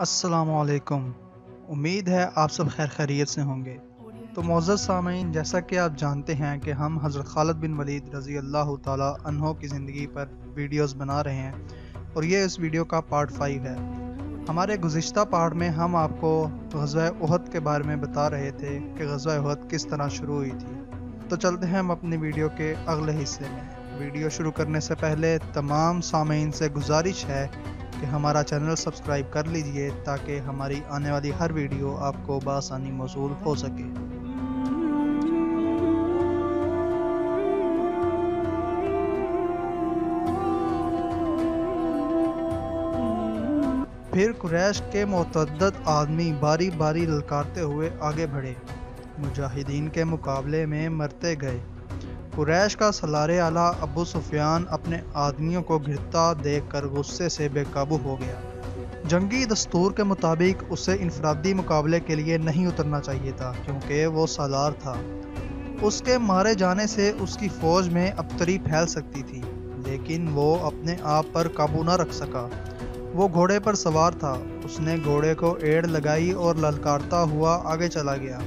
السلام علیکم۔ امید ہے آپ سب خیر خیریت سے ہوں گے۔ تو معزز سامعین، جیسا کہ آپ جانتے ہیں کہ ہم حضرت خالد بن ولید رضی اللہ تعالیٰ عنہ کی زندگی پر ویڈیوز بنا رہے ہیں، اور یہ اس ویڈیو کا پارٹ 5 ہے۔ ہمارے گزشتہ پارٹ میں ہم آپ کو غزوہ احد کے بارے میں بتا رہے تھے کہ غزوہ احد کس طرح شروع ہوئی تھی۔ تو چلتے ہیں ہم اپنی ویڈیو کے اگلے حصے میں۔ ویڈیو شروع کرنے سے پہلے تمام سامعین سے گزارش ہے کہ ہمارا چینل سبسکرائب کر لیجئے تاکہ ہماری آنے والی ہر ویڈیو آپ کو بآسانی موصول ہو سکے۔ پھر قریش کے متعدد آدمی باری باری للکارتے ہوئے آگے بڑھے، مجاہدین کے مقابلے میں مرتے گئے۔ قریش کا سالار اعلیٰ ابو سفیان اپنے آدمیوں کو گرتا دیکھ کر غصے سے بے قابو ہو گیا۔ جنگی دستور کے مطابق اسے انفرادی مقابلے کے لیے نہیں اترنا چاہیے تھا، کیونکہ وہ سالار تھا۔ اس کے مارے جانے سے اس کی فوج میں ابتری پھیل سکتی تھی، لیکن وہ اپنے آپ پر قابو نہ رکھ سکا۔ وہ گھوڑے پر سوار تھا، اس نے گھوڑے کو ایڑ لگائی اور للکارتا ہوا آگے چلا گیا۔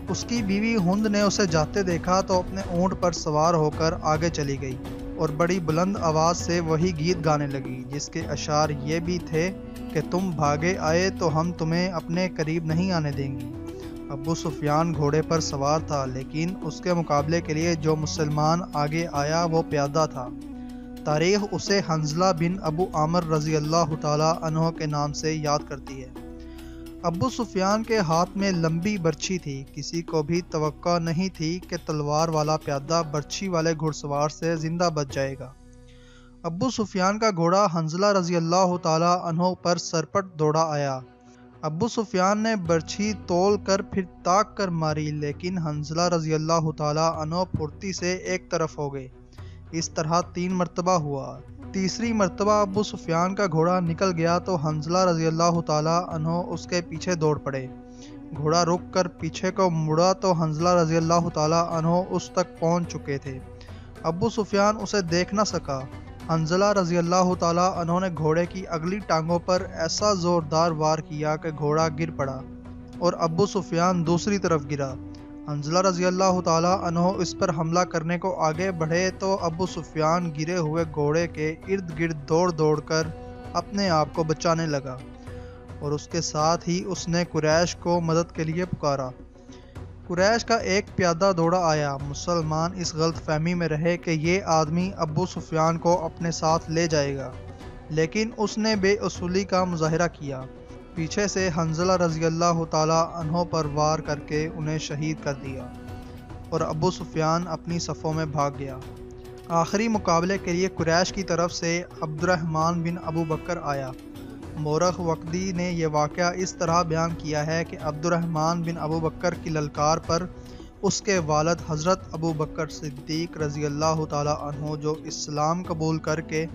اس کی بیوی ہند نے اسے جاتے دیکھا تو اپنے اونٹ پر سوار ہو کر آگے چلی گئی اور بڑی بلند آواز سے وہی گیت گانے لگی، جس کے اشعار یہ بھی تھے کہ تم بھاگے آئے تو ہم تمہیں اپنے قریب نہیں آنے دیں گی۔ ابو سفیان گھوڑے پر سوار تھا، لیکن اس کے مقابلے کے لیے جو مسلمان آگے آیا وہ پیادہ تھا۔ تاریخ اسے حنظلہ بن ابو عامر رضی اللہ تعالیٰ عنہ کے نام سے یاد کرتی ہے۔ ابو سفیان کے ہاتھ میں لمبی برچھی تھی۔ کسی کو بھی توقع نہیں تھی کہ تلوار والا پیادہ برچھی والے گھڑ سوار سے زندہ بچ جائے گا۔ ابو سفیان کا گھوڑا حنظلہ رضی اللہ تعالیٰ عنہ پر سرپٹ دوڑا آیا۔ ابو سفیان نے برچھی تول کر پھر تاک کر ماری، لیکن حنظلہ رضی اللہ تعالیٰ عنہ پھرتی سے ایک طرف ہو گئے۔ اس طرح 3 مرتبہ ہوا۔ تیسری مرتبہ ابو سفیان کا گھوڑا نکل گیا تو حنظلہ رضی اللہ تعالیٰ عنہ اس کے پیچھے دوڑ پڑے۔ گھوڑا رک کر پیچھے کو مڑا تو حنظلہ رضی اللہ تعالیٰ عنہ اس تک پہنچ چکے تھے۔ ابو سفیان اسے دیکھ نہ سکا۔ حنظلہ رضی اللہ تعالیٰ عنہ نے گھوڑے کی اگلی ٹانگوں پر ایسا زوردار وار کیا کہ گھوڑا گر پڑا اور ابو سفیان دوسری طرف گرا۔ حنظلہ رضی اللہ تعالیٰ عنہ اس پر حملہ کرنے کو آگے بڑھے تو ابو سفیان گرے ہوئے گھوڑے کے ارد گرد دوڑ دوڑ کر اپنے آپ کو بچانے لگا، اور اس کے ساتھ ہی اس نے قریش کو مدد کے لیے پکارا۔ قریش کا ایک پیادہ دوڑا آیا۔ مسلمان اس غلط فہمی میں رہے کہ یہ آدمی ابو سفیان کو اپنے ساتھ لے جائے گا، لیکن اس نے بے اصولی کا مظاہرہ کیا۔ پیچھے سے حنظلہ رضی اللہ تعالیٰ عنہ پر وار کر کے انہیں شہید کر دیا، اور ابو سفیان اپنی صفوں میں بھاگ گیا۔ آخری مقابلے کے لیے قریش کی طرف سے عبد الرحمن بن ابو بکر آیا۔ مورخ وقدی نے یہ واقعہ اس طرح بیان کیا ہے کہ عبد الرحمن بن ابو بکر کی للکار پر اس کے والد حضرت ابو بکر صدیق رضی اللہ تعالیٰ عنہ، جو اسلام قبول کر کے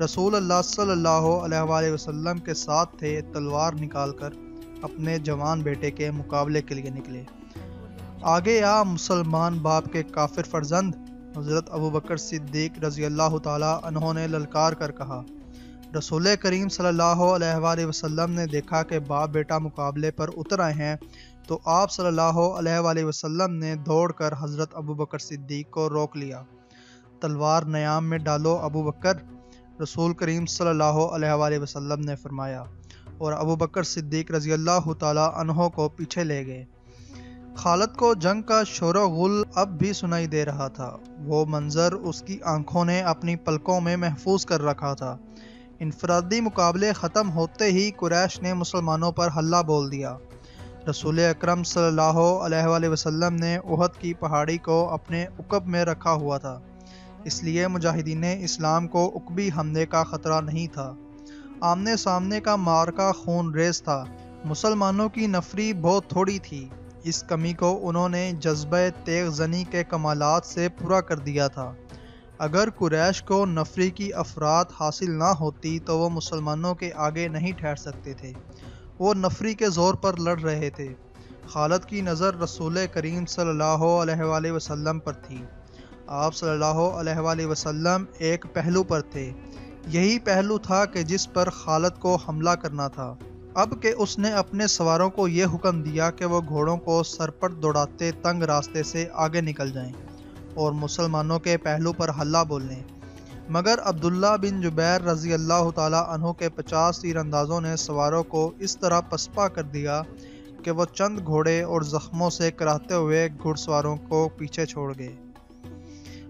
رسول اللہ صلی اللہ علیہ وآلہ وسلم کے ساتھ تھے، تلوار نکال کر اپنے جوان بیٹے کے مقابلے کے لیے نکلے۔ آگے آ مسلمان باپ کے کافر فرزند، حضرت ابو بکر صدیق رضی اللہ تعالیٰ عنہ نے للکار کر کہا۔ رسول کریم صلی اللہ علیہ وآلہ وسلم نے دیکھا کہ باپ بیٹا مقابلے پر اتر آئے ہیں، تو آپ صلی اللہ علیہ وآلہ وسلم نے دوڑ کر حضرت ابو بکر صدیق کو روک لیا۔ تلوار نیام میں ڈالو ابو بکر، رسول کریم صلی اللہ علیہ وآلہ وسلم نے فرمایا، اور ابو بکر صدیق رضی اللہ تعالیٰ عنہ کو پیچھے لے گئے۔ خالد کو جنگ کا شور و غل اب بھی سنائی دے رہا تھا۔ وہ منظر اس کی آنکھوں نے اپنی پلکوں میں محفوظ کر رکھا تھا۔ انفرادی مقابلے ختم ہوتے ہی قریش نے مسلمانوں پر حلہ بول دیا۔ رسول اکرم صلی اللہ علیہ وآلہ وسلم نے احد کی پہاڑی کو اپنے عقب میں رکھا ہوا تھا، اس لیے مجاہدین اسلام کو عقبی حملے کا خطرہ نہیں تھا۔ آمنے سامنے کا معرکہ خون ریز تھا۔ مسلمانوں کی نفری بہت تھوڑی تھی۔ اس کمی کو انہوں نے جذبہ تیغ زنی کے کمالات سے پورا کر دیا تھا۔ اگر قریش کو نفری کی افراط حاصل نہ ہوتی تو وہ مسلمانوں کے آگے نہیں ٹھہر سکتے تھے۔ وہ نفری کے زور پر لڑ رہے تھے۔ خالد کی نظر رسول کریم صلی اللہ علیہ وآلہ وسلم پر تھی۔ آپ صلی اللہ علیہ وآلہ وسلم ایک پہلو پر تھے۔ یہی پہلو تھا کہ جس پر خالد کو حملہ کرنا تھا۔ اب کہ اس نے اپنے سواروں کو یہ حکم دیا کہ وہ گھوڑوں کو سرپٹ دوڑاتے تنگ راستے سے آگے نکل جائیں اور مسلمانوں کے پہلو پر حلہ بولیں، مگر عبداللہ بن جبیر رضی اللہ تعالیٰ عنہ کے 50 تیر اندازوں نے سواروں کو اس طرح پسپا کر دیا کہ وہ چند گھوڑے اور زخموں سے کراہتے ہوئے گھڑ سواروں کو پیچھے چھوڑ گئے۔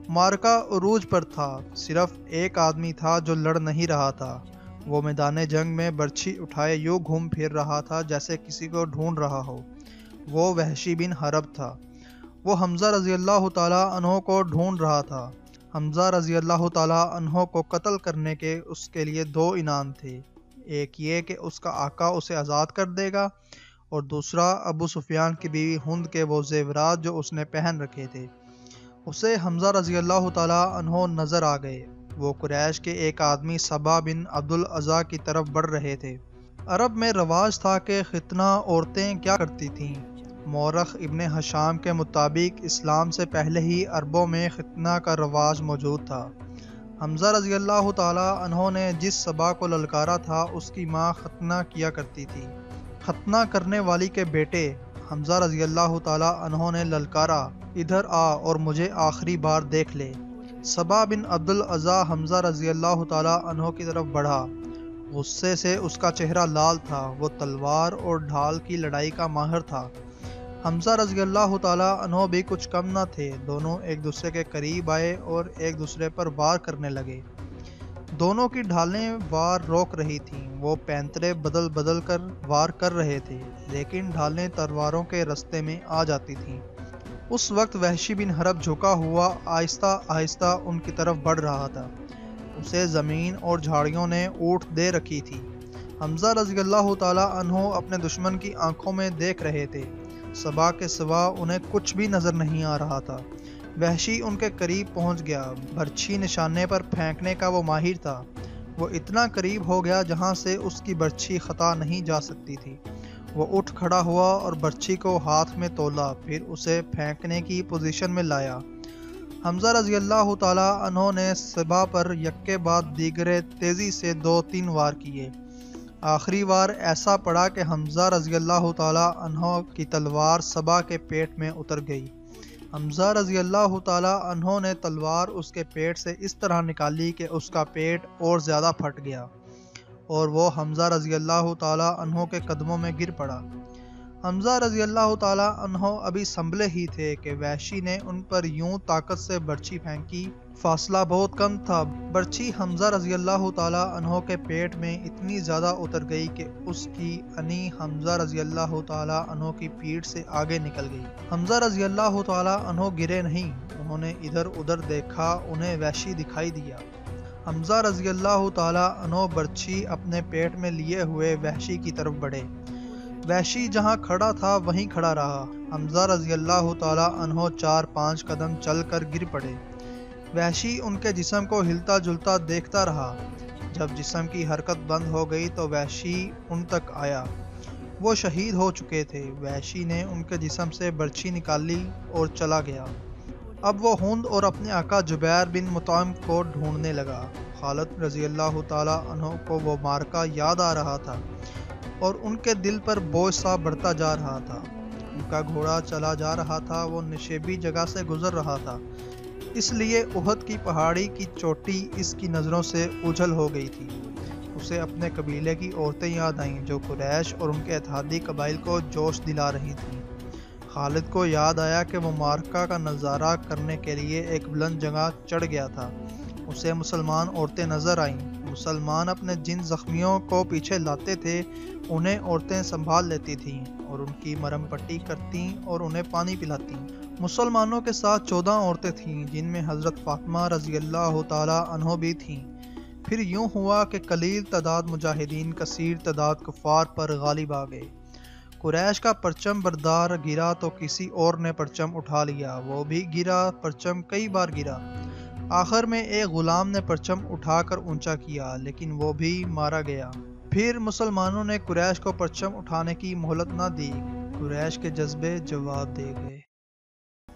مارکا عروج پر تھا، صرف ایک آدمی تھا جو لڑ نہیں رہا تھا۔ وہ میدان جنگ میں برچھی اٹھائے یوں گھوم پھر رہا تھا جیسے کسی کو ڈھونڈ رہا ہو۔ وہ وحشی بن حرب تھا۔ وہ حمزہ رضی اللہ تعالیٰ عنہ کو ڈھونڈ رہا تھا۔ حمزہ رضی اللہ تعالیٰ عنہ کو قتل کرنے کے اس کے لیے 2 انعام تھے، ایک یہ کہ اس کا آقا اسے آزاد کر دے گا، اور دوسرا ابو سفیان کی بیوی ہند کے وہ زیورات جو اس نے پہن رکھے تھے۔ اسے حمزہ رضی اللہ تعالیٰ عنہ نظر آ گئے۔ وہ قریش کے ایک آدمی صبا بن عبد العزا کی طرف بڑھ رہے تھے۔ عرب میں رواج تھا کہ ختنہ عورتیں کیا کرتی تھیں۔ مورخ ابن ہشام کے مطابق اسلام سے پہلے ہی عربوں میں ختنہ کا رواج موجود تھا۔ حمزہ رضی اللہ تعالیٰ عنہ نے جس صبا کو للکارا تھا اس کی ماں ختنہ کیا کرتی تھی۔ ختنہ کرنے والی کے بیٹے حمزہ رضی اللہ تعالیٰ عنہ نے للکارا، ادھر آ اور مجھے آخری بار دیکھ لے۔ صبا بن عبد العزا حمزہ رضی اللہ تعالیٰ عنہ کی طرف بڑھا۔ غصے سے اس کا چہرہ لال تھا۔ وہ تلوار اور ڈھال کی لڑائی کا ماہر تھا۔ حمزہ رضی اللہ تعالیٰ عنہ بھی کچھ کم نہ تھے۔ دونوں ایک دوسرے کے قریب آئے اور ایک دوسرے پر وار کرنے لگے۔ دونوں کی ڈھالیں وار روک رہی تھیں۔ وہ پینترے بدل بدل کر وار کر رہے تھے، لیکن ڈھالیں تلواروں کے رستے میں آ جاتی تھیں۔ اس وقت وحشی بن حرب جھکا ہوا آہستہ آہستہ ان کی طرف بڑھ رہا تھا۔ اسے زمین اور جھاڑیوں نے اونٹ دے رکھی تھی۔ حمزہ رضی اللہ تعالیٰ عنہ اپنے دشمن کی آنکھوں میں دیکھ رہے تھے، صبا کے سوا انہیں کچھ بھی نظر نہیں آ رہا تھا۔ وحشی ان کے قریب پہنچ گیا۔ برچھی نشانے پر پھینکنے کا وہ ماہر تھا۔ وہ اتنا قریب ہو گیا جہاں سے اس کی برچھی خطا نہیں جا سکتی تھی۔ وہ اٹھ کھڑا ہوا اور برچھی کو ہاتھ میں تولا، پھر اسے پھینکنے کی پوزیشن میں لایا۔ حمزہ رضی اللہ تعالیٰ عنہ نے صبا پر یکے بعد دیگرے تیزی سے 2-3 وار کیے۔ آخری وار ایسا پڑا کہ حمزہ رضی اللہ تعالیٰ عنہ کی تلوار صبا کے پیٹ میں اتر گئی۔ حمزہ رضی اللہ تعالیٰ عنہ نے تلوار اس کے پیٹ سے اس طرح نکالی کہ اس کا پیٹ اور زیادہ پھٹ گیا، اور وہ حمزہ رضی اللہ تعالیٰ عنہ کے قدموں میں گر پڑا۔ حمزہ رضی اللہ تعالیٰ عنہ ابھی سنبھلے ہی تھے کہ وحشی نے ان پر یوں طاقت سے برچھی پھینکی۔ فاصلہ بہت کم تھا۔ برچھی حمزہ رضی اللہ تعالیٰ عنہ کے پیٹ میں اتنی زیادہ اتر گئی کہ اس کی انی حمزہ رضی اللہ تعالیٰ عنہ کی پیٹھ سے آگے نکل گئی۔ حمزہ رضی اللہ تعالیٰ عنہ گرے نہیں، انہوں نے ادھر ادھر دیکھا، انہیں وحشی دکھائی دیا۔ حمزہ رضی اللہ تعالیٰ عنہ برچھی اپنے پیٹ میں لیے ہوئے وحشی کی طرف بڑھے۔ وحشی جہاں کھڑا تھا وہیں کھڑا رہا۔ حمزہ رضی اللہ تعالیٰ عنہ 4-5 قدم چل کر گر پڑے۔ وحشی ان کے جسم کو ہلتا جلتا دیکھتا رہا۔ جب جسم کی حرکت بند ہو گئی تو وحشی ان تک آیا۔ وہ شہید ہو چکے تھے۔ وحشی نے ان کے جسم سے برچھی نکالی اور چلا گیا۔ اب وہ ہند اور اپنے آقا جبیر بن مطعم کو ڈھونڈنے لگا۔ خالد رضی اللہ تعالیٰ عنہ کو وہ مارکا یاد آ رہا تھا اور ان کے دل پر بوجھ سا بڑھتا جا رہا تھا۔ ان کا گھوڑا چلا جا رہا تھا، وہ نشیبی جگہ سے گزر رہا تھا، اس لیے احد کی پہاڑی کی چوٹی اس کی نظروں سے اوجھل ہو گئی تھی۔ اسے اپنے قبیلے کی عورتیں یاد آئیں جو قریش اور ان کے اتحادی قبائل کو جوش دلا رہی تھیں۔ خالد کو یاد آیا کہ وہ مارکا کا نظارہ کرنے کے لیے ایک بلند جگہ چڑھ گیا تھا۔ اسے مسلمان عورتیں نظر آئیں۔ مسلمان اپنے جن زخمیوں کو پیچھے لاتے تھے انہیں عورتیں سنبھال لیتی تھیں اور ان کی مرہم پٹی کرتیں اور انہیں پانی پلاتیں۔ مسلمانوں کے ساتھ 14 عورتیں تھیں جن میں حضرت فاطمہ رضی اللہ تعالیٰ عنہ بھی تھیں۔ پھر یوں ہوا کہ قلیل تعداد مجاہدین کثیر تعداد کفار پر غالب آ گئے۔ قریش کا پرچم بردار گرا تو کسی اور نے پرچم اٹھا لیا، وہ بھی گرا، پرچم کئی بار گرا۔ آخر میں ایک غلام نے پرچم اٹھا کر اونچا کیا، لیکن وہ بھی مارا گیا۔ پھر مسلمانوں نے قریش کو پرچم اٹھانے کی مہلت نہ دی۔ قریش کے جذبے جواب دے گئے۔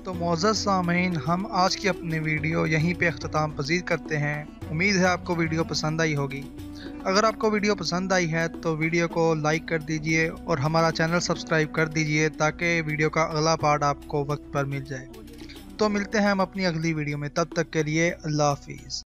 تو معزز سامعین، ہم آج کی اپنی ویڈیو یہیں پہ اختتام پذیر کرتے ہیں۔ امید ہے آپ کو ویڈیو پسند آئی ہوگی۔ اگر آپ کو ویڈیو پسند آئی ہے تو ویڈیو کو لائک کر دیجئے اور ہمارا چینل سبسکرائب کر دیجئے تاکہ ویڈیو کا اگلا پارٹ آپ کو وقت پر مل جائے۔ تو ملتے ہیں ہم اپنی اگلی ویڈیو میں، تب تک کے لیے اللہ حافظ۔